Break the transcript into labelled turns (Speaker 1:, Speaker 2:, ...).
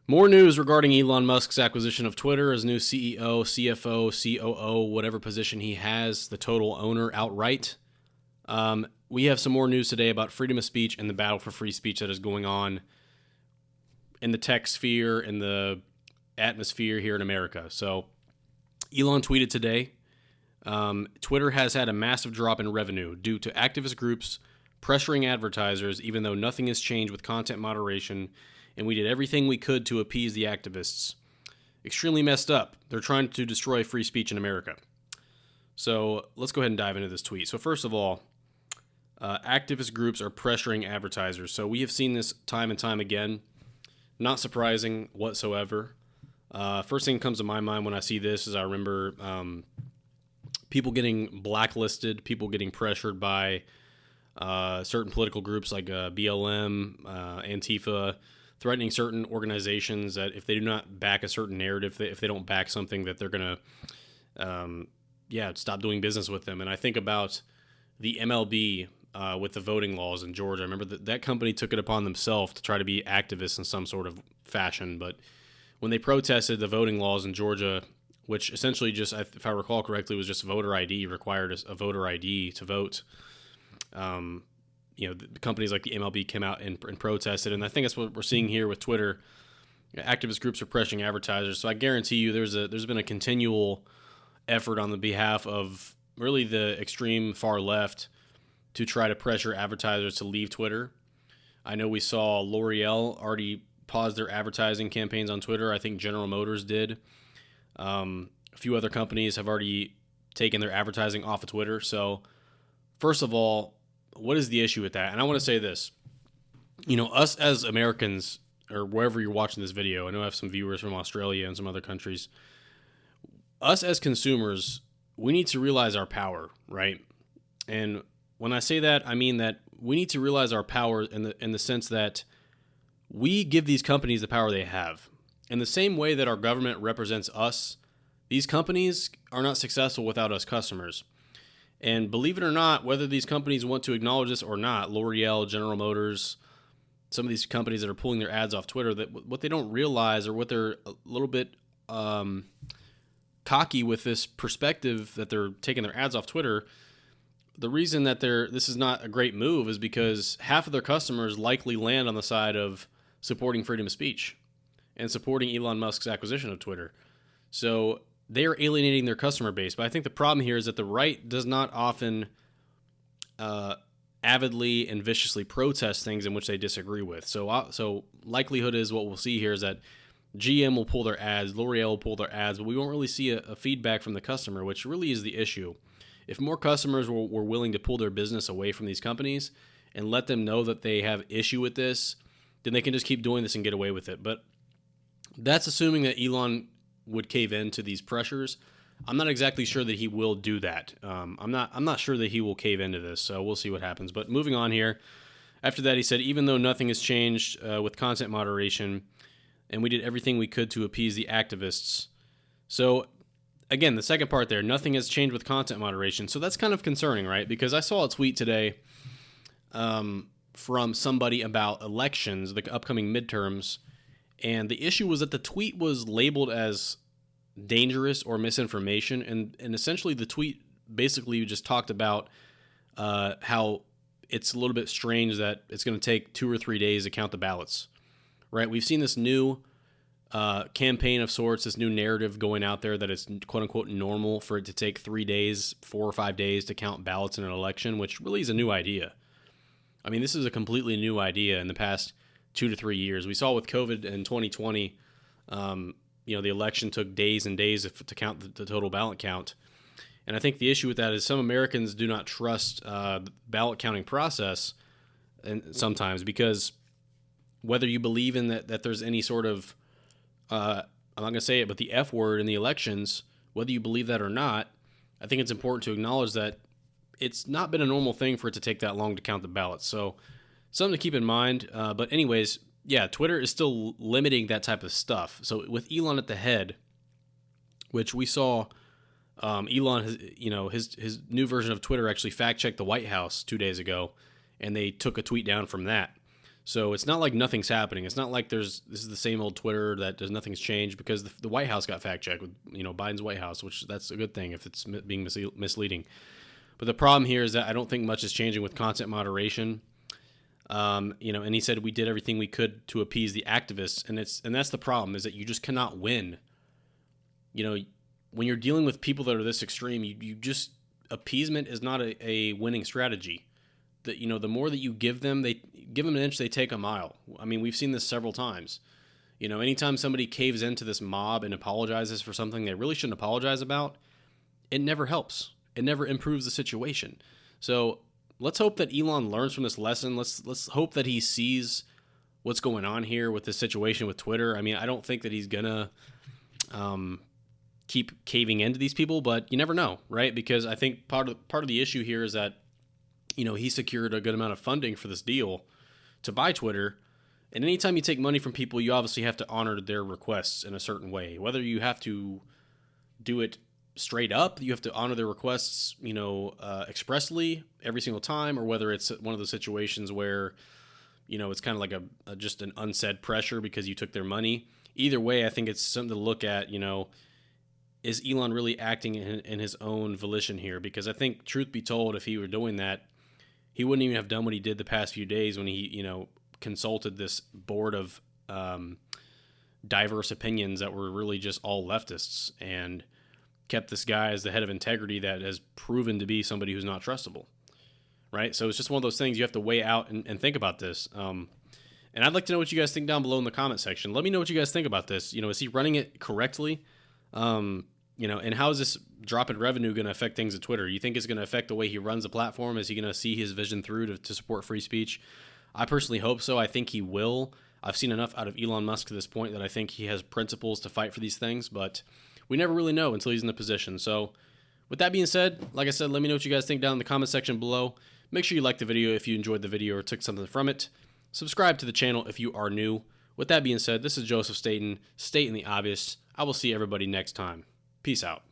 Speaker 1: More news regarding Elon Musk's acquisition of Twitter as new CEO, CFO, COO, whatever position he has, the total owner outright. We have some more news today about freedom of speech and the battle for free speech that is going on in the tech sphere, in the atmosphere here in America. So Elon tweeted today, Twitter has had a massive drop in revenue due to activist groups pressuring advertisers, even though nothing has changed with content moderation, and we did everything we could to appease the activists. Extremely messed up. They're trying to destroy free speech in America. So let's go ahead and dive into this tweet. So first of all, activist groups are pressuring advertisers. So we have seen this time and time again. Not surprising whatsoever. First thing that comes to my mind when I see this is I remember people getting blacklisted, people getting pressured by certain political groups like BLM, Antifa, threatening certain organizations that if they do not back a certain narrative, if they don't back something, that they're going to stop doing business with them. And I think about the MLB with the voting laws in Georgia. I remember that company took it upon themselves to try to be activists in some sort of fashion. But when they protested the voting laws in Georgia, which essentially just, if I recall correctly, was just voter ID, required a voter ID to vote, the companies like the MLB came out and protested. And I think that's what we're seeing here with Twitter. Activist groups are pressuring advertisers. So I guarantee you there's been a continual effort on the behalf of really the extreme far left to try to pressure advertisers to leave Twitter. I know we saw L'Oreal already pause their advertising campaigns on Twitter. I think General Motors did. A few other companies have already taken their advertising off of Twitter. So first of all, what is the issue with that? And I want to say this, us as Americans, or wherever you're watching this video, I know I have some viewers from Australia and some other countries. Us as consumers, we need to realize our power, right? And when I say that, I mean that we need to realize our power in the sense that we give these companies the power they have. In the same way that our government represents us, these companies are not successful without us customers. And believe it or not, whether these companies want to acknowledge this or not, L'Oreal, General Motors, some of these companies that are pulling their ads off Twitter, that what they don't realize, or what they're a little bit cocky with this perspective that they're taking their ads off Twitter, the reason that this is not a great move is because half of their customers likely land on the side of supporting freedom of speech and supporting Elon Musk's acquisition of Twitter. So they are alienating their customer base. But I think the problem here is that the right does not often avidly and viciously protest things in which they disagree with. So likelihood is what we'll see here is that GM will pull their ads, L'Oreal will pull their ads, but we won't really see a feedback from the customer, which really is the issue. If more customers were willing to pull their business away from these companies and let them know that they have issue with this, then they can just keep doing this and get away with it. But that's assuming that Elon would cave in to these pressures. I'm not exactly sure that he will do that. I'm not sure that he will cave into this, so we'll see what happens. But moving on here, after that he said, even though nothing has changed with content moderation, and we did everything we could to appease the activists. So again, the second part there, nothing has changed with content moderation. So that's kind of concerning, right? Because I saw a tweet today from somebody about elections, the upcoming midterms, and the issue was that the tweet was labeled as dangerous or misinformation, and essentially the tweet basically just talked about how it's a little bit strange that it's going to take 2 or 3 days to count the ballots, right? We've seen this new campaign of sorts, this new narrative going out there that it's quote-unquote normal for it to take 3 days, 4 or 5 days to count ballots in an election, which really is a new idea. I mean, this is a completely new idea in the past 2 to 3 years. We saw with COVID in 2020, the election took days and days to count the total ballot count. And I think the issue with that is some Americans do not trust the ballot counting process, and sometimes, because whether you believe in that there's any sort of, I'm not going to say it, but the F word in the elections, whether you believe that or not, I think it's important to acknowledge that it's not been a normal thing for it to take that long to count the ballots. So something to keep in mind. But anyways, yeah, Twitter is still limiting that type of stuff. So with Elon at the head, which we saw, Elon, his new version of Twitter actually fact-checked the White House 2 days ago, and they took a tweet down from that. So it's not like nothing's happening. It's not like this is the same old Twitter that nothing's changed, because the White House got fact checked with Biden's White House, which that's a good thing if it's being misleading. But the problem here is that I don't think much is changing with content moderation. And he said we did everything we could to appease the activists, and that's the problem, is that you just cannot win. When you're dealing with people that are this extreme, you just, appeasement is not a winning strategy. The more that you give them an inch, they take a mile. I mean, we've seen this several times. Anytime somebody caves into this mob and apologizes for something they really shouldn't apologize about, it never helps. It never improves the situation. So let's hope that Elon learns from this lesson. Let's hope that he sees what's going on here with this situation with Twitter. I mean, I don't think that he's gonna keep caving into these people, but you never know, right? Because I think part of the issue here is that he secured a good amount of funding for this deal to buy Twitter. And anytime you take money from people, you obviously have to honor their requests in a certain way. Whether you have to do it straight up, you have to honor their requests, expressly every single time, or whether it's one of those situations where, it's kind of like just an unsaid pressure because you took their money. Either way, I think it's something to look at, is Elon really acting in his own volition here? Because I think, truth be told, if he were doing that, he wouldn't even have done what he did the past few days when he, consulted this board of diverse opinions that were really just all leftists, and kept this guy as the head of integrity that has proven to be somebody who's not trustable, right? So it's just one of those things you have to weigh out and think about this. And I'd like to know what you guys think down below in the comment section. Let me know what you guys think about this. Is he running it correctly? And how is this drop in revenue going to affect things at Twitter? You think it's going to affect the way he runs the platform? Is he going to see his vision through to support free speech? I personally hope so. I think he will. I've seen enough out of Elon Musk to this point that I think he has principles to fight for these things, but we never really know until he's in the position. So with that being said, like I said, let me know what you guys think down in the comment section below. Make sure you like the video if you enjoyed the video or took something from it. Subscribe to the channel if you are new. With that being said, this is Joseph stating the obvious. I will see everybody next time. Peace out.